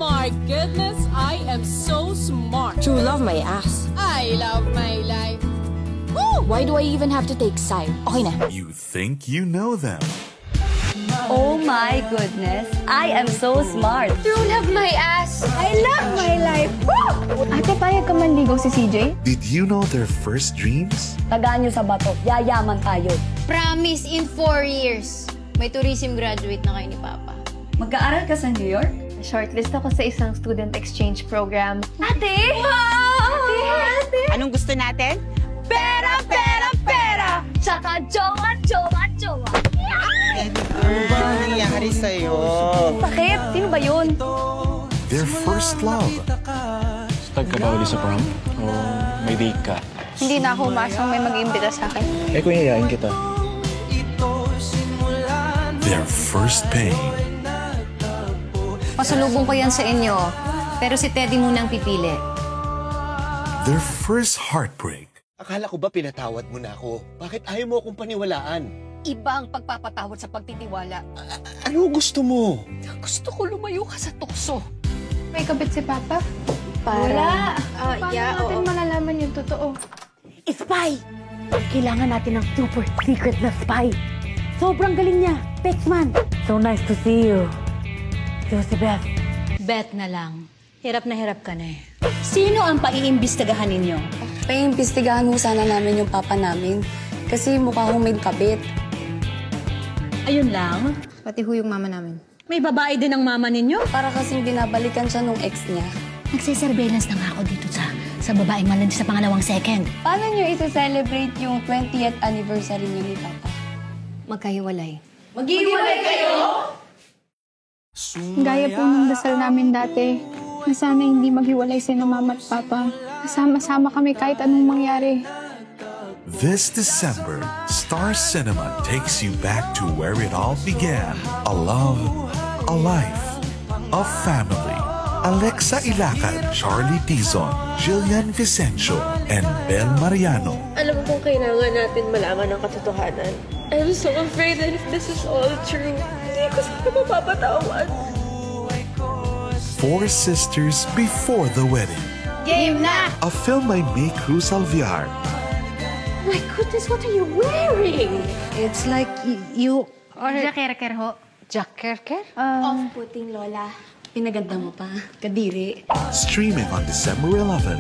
my goodness, I am so smart. True love my ass. I love my life. Woo! Why do I even have to take side? Okay na. You think you know them. Oh my goodness, I am so smart. True love my ass. I love my life. Woo! Ate, payag ka manligaw si CJ? Did you know their first dreams? Tagaan nyo sa bato, yayaman tayo. Promise in 4 years. May tourism graduate na kayo ni Papa. Mag-aaral ka sa New York? Shortlist ako sa isang student exchange program. Ate! Ate! Anong gusto natin? Pera, pera, pera! Tsaka jowa, jowa, jowa! Ano ba nangyayari sa'yo? Bakit? Sino ba yun? Their first love. Stag ka ba uli sa prom? O may date ka? Hindi na ako umasang may mag-iimbita sa akin. Eh kung yayain kita. Their first pain. Pasalubong ko yan sa inyo, pero si Teddy muna ang pipili. Their first heartbreak. Akala ko ba pinatawad mo na ako? Bakit ayaw mo akong paniwalaan? Iba ang pagpapatawad sa pagtitiwala. Ano gusto mo? Gusto ko lumayo ka sa tukso. May kabit si Papa? Wala. Paano natin malalaman yung totoo? Spy! Kailangan natin ng super secret na spy. Sobrang galing niya. Pexman. So nice to see you. Joseph. Bet na lang. Hirap na hirap ka na eh. Sino ang paiimbestigahan ninyo? Paiimbestigahan mo sana namin yung papa namin. Kasi mukha akong may kabit. Ayun lang? Pati ho yung mama namin. May babae din ang mama ninyo? Para kasing binabalikan siya nung ex niya. Nagsisurveillance na nga ako dito sa babaeng malandi sa pangalawang second. Paano niyo isi-celebrate yung 20th anniversary niyo ni Papa? Magkahiwalay. Maghiwalay kayo? Gaya po ng dasal namin dati, na sana hindi maghiwalay sina Mama at Papa. Sama-sama kami kahit anong mangyari. This December, Star Cinema takes you back to where it all began. A love, a life, a family. Alexa Ilacad, Charlie Tizon, Jillian Vicencio, and Bel Mariano. Alam mo kung kailangan natin malaman ang katotohanan. I'm so afraid that if this is all true, hindi ko sila mapapatawad. 4 sisters before the wedding. Game na! A film by May Cruz Alviar. My goodness, what are you wearing? It's like you are... Jacker ho. Jacker? Off-putting, Lola. Pinaganda mo pa. Kadiri. Streaming on December 11.